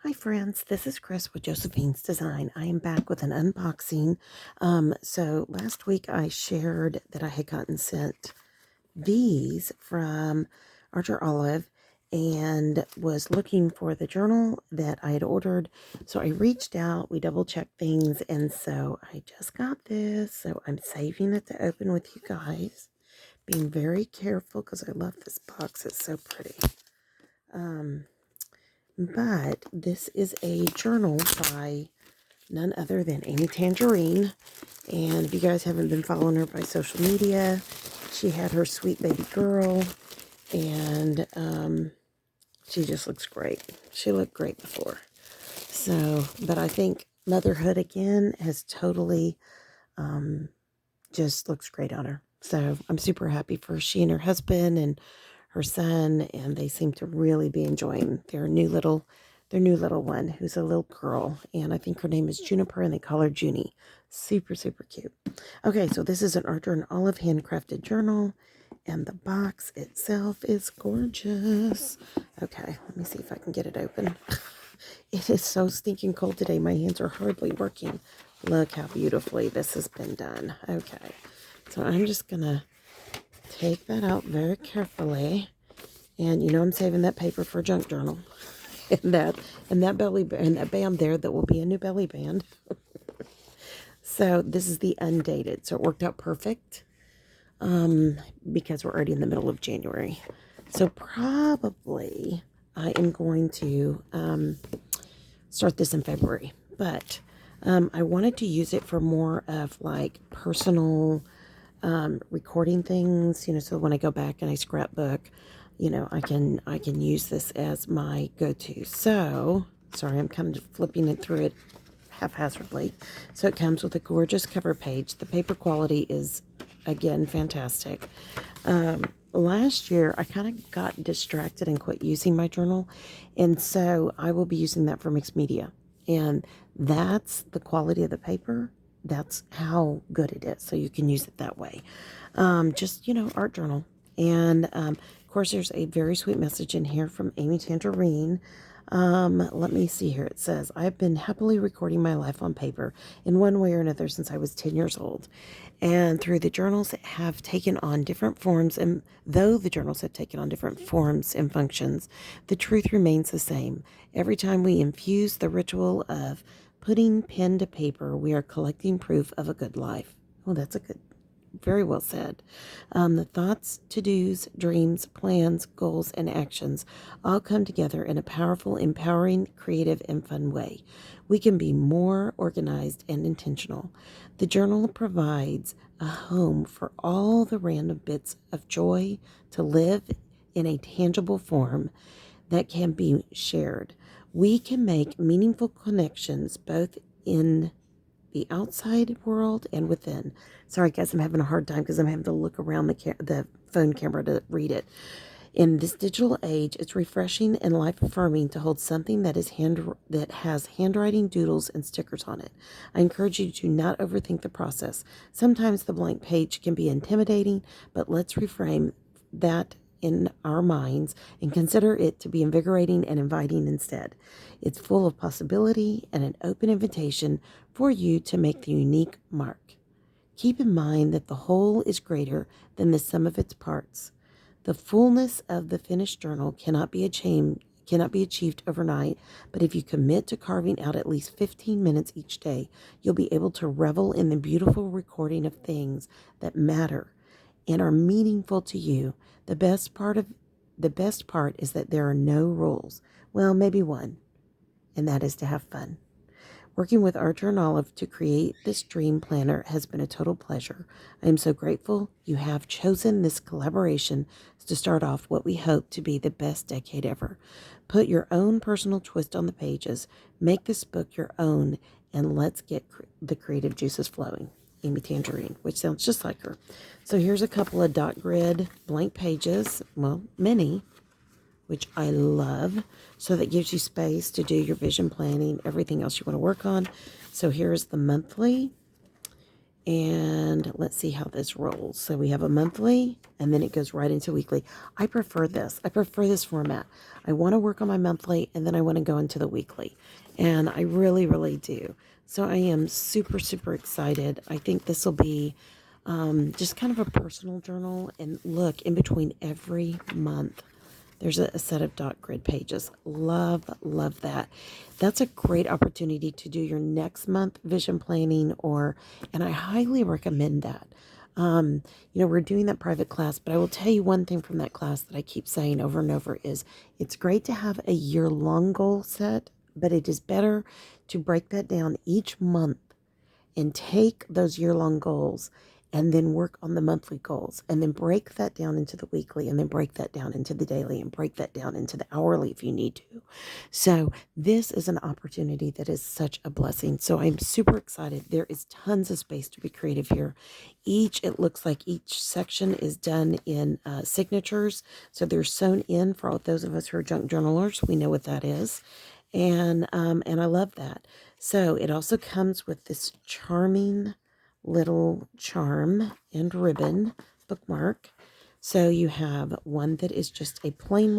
Hi friends, this is Chris with Josephine's Design. I am back with an unboxing. So last week I shared that I had gotten sent these from Archer Olive and was looking for the journal that I had ordered. So I reached out, we double checked things, and so I just got this. So I'm saving it to open with you guys. Being very careful because I love this box. It's so pretty. But this is a journal by none other than Amy Tangerine. And if you guys haven't been following her by social media, she had her sweet baby girl. And she just looks great. She looked great before. So, but I think motherhood again has totally just looks great on her. So I'm super happy for she and her husband and her son, and they seem to really be enjoying their new little one, who's a little girl, and I think her name is Juniper, and they call her Junie. Super, super cute. Okay, so this is an Archer and Olive handcrafted journal, and the box itself is gorgeous. Okay, let me see if I can get it open. It is so stinking cold today. My hands are hardly working. Look how beautifully this has been done. Okay, so I'm just going to take that out very carefully. And you know I'm saving that paper for a junk journal. And that belly and that band there, that will be a new belly band. So this is the undated. So it worked out perfect. Because we're already in the middle of January. So probably I am going to start this in February. But I wanted to use it for more of like personal recording things, so when I go back and I scrapbook, I can use this as my go-to. So, sorry, I'm kind of flipping it through it haphazardly. So it comes with a gorgeous cover page. The paper quality is, again, fantastic. Last year, I kind of got distracted and quit using my journal, and so I will be using that for mixed media. And that's the quality of the paper. That's how good it is. So you can use it that way. Just, art journal. And of course, there's a very sweet message in here from Amy Tangerine. Let me see here. It says, I've been happily recording my life on paper in one way or another since I was 10 years old. And through the journals have taken on different forms, and though the journals have taken on different forms and functions, the truth remains the same. Every time we infuse the ritual of putting pen to paper, we are collecting proof of a good life. Oh, that's a good, very well said. The thoughts, to-dos, dreams, plans, goals, and actions all come together in a powerful, empowering, creative, and fun way. We can be more organized and intentional. The journal provides a home for all the random bits of joy to live in a tangible form that can be shared. We can make meaningful connections both in the outside world and within. Sorry, guys, I'm having a hard time because I'm having to look around the phone camera to read it. In this digital age, it's refreshing and life-affirming to hold something that has handwriting, doodles, and stickers on it. I encourage you to not overthink the process. Sometimes the blank page can be intimidating, but let's reframe that in our minds and consider it to be invigorating and inviting instead. It's full of possibility and an open invitation for you to make the unique mark. Keep in mind that the whole is greater than the sum of its parts. The fullness of the finished journal cannot be achieved overnight, but if you commit to carving out at least 15 minutes each day, you'll be able to revel in the beautiful recording of things that matter and are meaningful to you. The best part is that there are no rules. Well, maybe one, and that is to have fun. Working with Archer and Olive to create this dream planner has been a total pleasure. I am so grateful you have chosen this collaboration to start off what we hope to be the best decade ever. Put your own personal twist on the pages, make this book your own, and let's get the creative juices flowing. Amy Tangerine, which sounds just like her. So here's a couple of dot grid blank pages, well, many, which I love. So that gives you space to do your vision planning, everything else you want to work on. So here's the monthly. And let's see how this rolls. So we have a monthly and then it goes right into weekly. I prefer this. I prefer this format. I want to work on my monthly and then I want to go into the weekly. And I really, really do. So I am super, super excited. I think this will be just kind of a personal journal. And look, in between every month, there's a set of dot grid pages. Love, love that. That's a great opportunity to do your next month vision planning and I highly recommend that. We're doing that private class, but I will tell you one thing from that class that I keep saying over and over is it's great to have a year-long goal set, but it is better to break that down each month and take those year-long goals and then work on the monthly goals and then break that down into the weekly and then break that down into the daily and break that down into the hourly if you need to. So this is an opportunity that is such a blessing. So I'm super excited. There is tons of space to be creative here. It looks like each section is done in signatures. So they're sewn in for all those of us who are junk journalers. We know what that is. And I love that. So it also comes with this charming little charm and ribbon bookmark. So you have one that is just a plain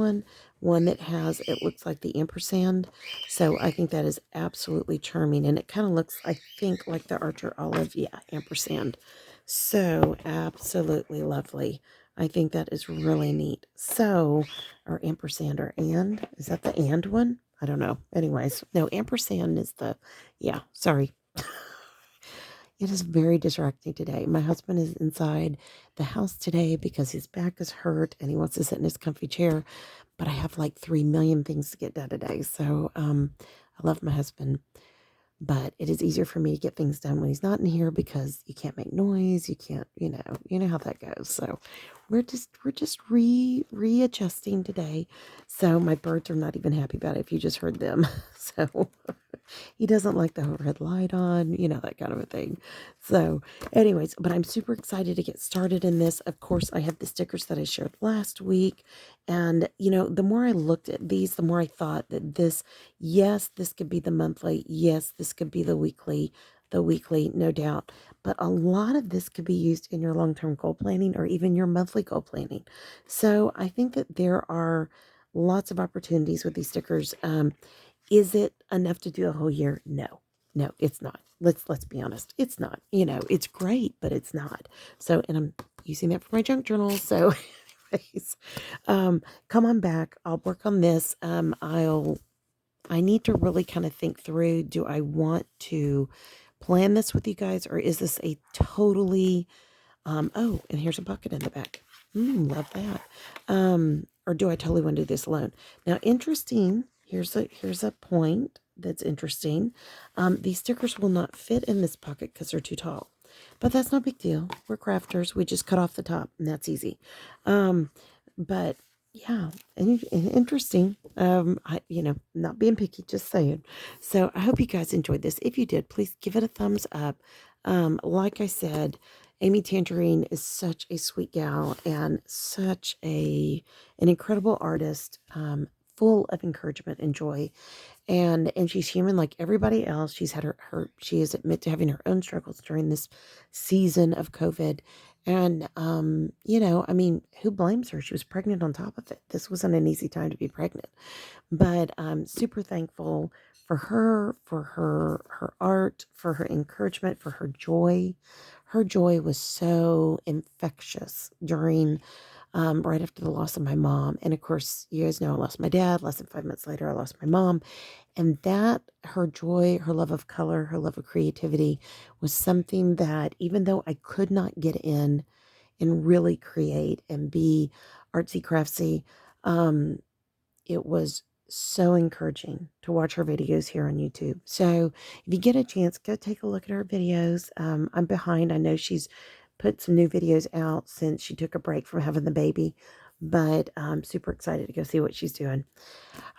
one that has, it looks like the ampersand. So I think that is absolutely charming. And it kind of looks, I think, like the Archer Olive. Yeah, ampersand. So absolutely lovely. I think that is really neat. So, or ampersand or and, is that the and one? I don't know. Anyways, no, ampersand is yeah, sorry. It is very distracting today. My husband is inside the house today because his back is hurt and he wants to sit in his comfy chair. But I have like 3 million things to get done today. So I love my husband. But it is easier for me to get things done when he's not in here because you can't make noise. You can't, you know how that goes. So we're just readjusting today. So my birds are not even happy about it if you just heard them. So he doesn't like the overhead light on, that kind of a thing. So, anyways, but I'm super excited to get started in this. Of course, I have the stickers that I shared last week. And, the more I looked at these, the more I thought that yes, this could be the monthly. Yes, this could be the weekly, no doubt. But a lot of this could be used in your long-term goal planning or even your monthly goal planning. So I think that there are lots of opportunities with these stickers. Is it enough to do a whole year? No. No, it's not. Let's be honest. It's not. It's great, but it's not. So, and I'm using that for my junk journal. So, anyways, come on back. I'll work on this. I need to really kind of think through, do I want to plan this with you guys, or is this a totally oh, and here's a bucket in the back. Love that. Or do I totally want to do this alone? Now, interesting. Here's a point that's interesting. These stickers will not fit in this pocket because they're too tall. But that's no big deal. We're crafters. We just cut off the top, and that's easy. But yeah, and interesting. Not being picky, just saying. So I hope you guys enjoyed this. If you did, please give it a thumbs up. Like I said, Amy Tangerine is such a sweet gal and such an incredible artist, full of encouragement and joy. And she's human like everybody else. She's had she is admit to having her own struggles during this season of COVID. And I mean, who blames her? She was pregnant on top of it. This wasn't an easy time to be pregnant. But I'm super thankful for her art, for her encouragement, for her joy. Her joy was so infectious during right after the loss of my mom. And of course, you guys know I lost my dad. Less than 5 months later, I lost my mom. And that, her joy, her love of color, her love of creativity was something that even though I could not get in and really create and be artsy craftsy, it was so encouraging to watch her videos here on YouTube. So if you get a chance, go take a look at her videos. I'm behind. I know she's put some new videos out since she took a break from having the baby, but I'm super excited to go see what she's doing.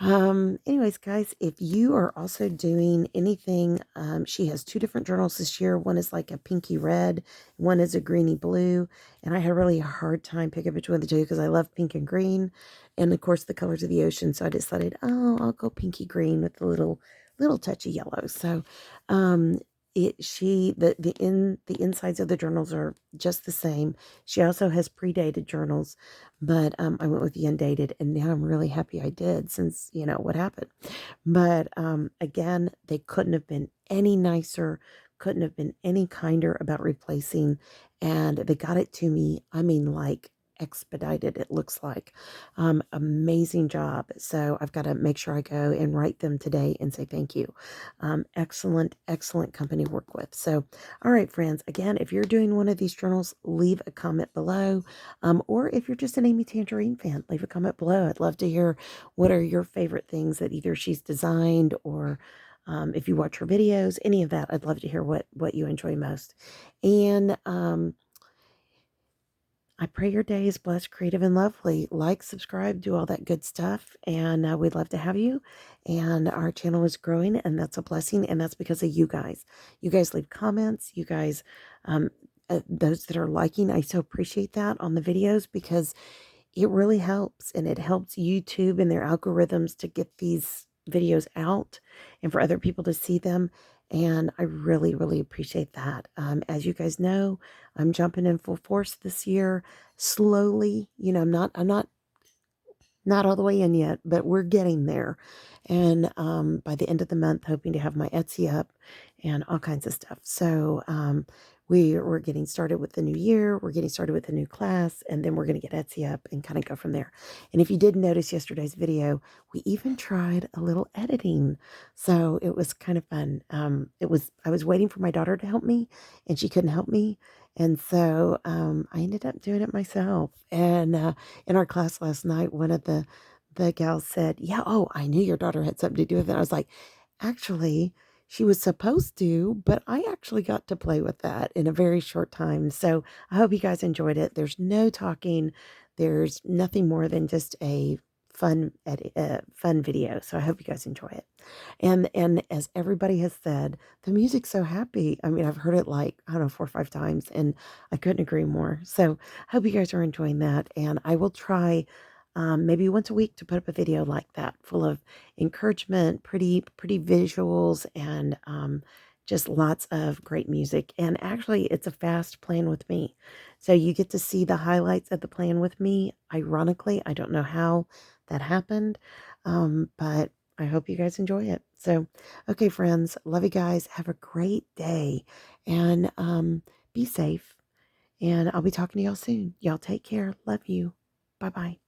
Anyways, guys, if you are also doing anything, she has 2 different journals this year. One is like a pinky red, one is a greeny blue, and I had a really hard time picking between the two because I love pink and green, and of course the colors of the ocean. So I decided, oh, I'll go pinky green with a little touch of yellow. So, the insides of the journals are just the same. She also has predated journals, but I went with the undated, and now I'm really happy I did, since what happened. But again, they couldn't have been any nicer, couldn't have been any kinder about replacing, and they got it to me, I mean, like, expedited, it looks like. Amazing job. So I've got to make sure I go and write them today and say thank you. Excellent, excellent company to work with. So, all right, friends, again, if you're doing one of these journals, leave a comment below. Or if you're just an Amy Tangerine fan, leave a comment below. I'd love to hear what are your favorite things that either she's designed, or if you watch her videos, any of that. I'd love to hear what you enjoy most. And I pray your day is blessed, creative, and lovely. Like, subscribe, do all that good stuff. And we'd love to have you. And our channel is growing, and that's a blessing. And that's because of you guys. You guys leave comments. You guys, those that are liking, I so appreciate that on the videos, because it really helps, and it helps YouTube and their algorithms to get these videos out and for other people to see them. And I really, really appreciate that. As you guys know, I'm jumping in full force this year, slowly. I'm not all the way in yet, but we're getting there. And by the end of the month, hoping to have my Etsy up and all kinds of stuff. So we're getting started with the new year. We're getting started with a new class, and then we're going to get Etsy up and kind of go from there. And if you did notice yesterday's video, we even tried a little editing. So it was kind of fun. I was waiting for my daughter to help me, and she couldn't help me. And so I ended up doing it myself. And in our class last night, one of the gals said, "Yeah, oh, I knew your daughter had something to do with it." I was like, "Actually, she was supposed to, but I actually got to play with that in a very short time." So I hope you guys enjoyed it. There's no talking. There's nothing more than just a fun video. So I hope you guys enjoy it. And as everybody has said, the music's so happy. I mean, I've heard it like, I don't know, 4 or 5 times, and I couldn't agree more. So I hope you guys are enjoying that. And I will try maybe once a week to put up a video like that, full of encouragement, pretty visuals, and just lots of great music. And actually, it's a fast plan with me. So you get to see the highlights of the plan with me. Ironically, I don't know how that happened, but I hope you guys enjoy it. So, okay, friends, love you guys. Have a great day, and be safe. And I'll be talking to y'all soon. Y'all take care. Love you. Bye bye.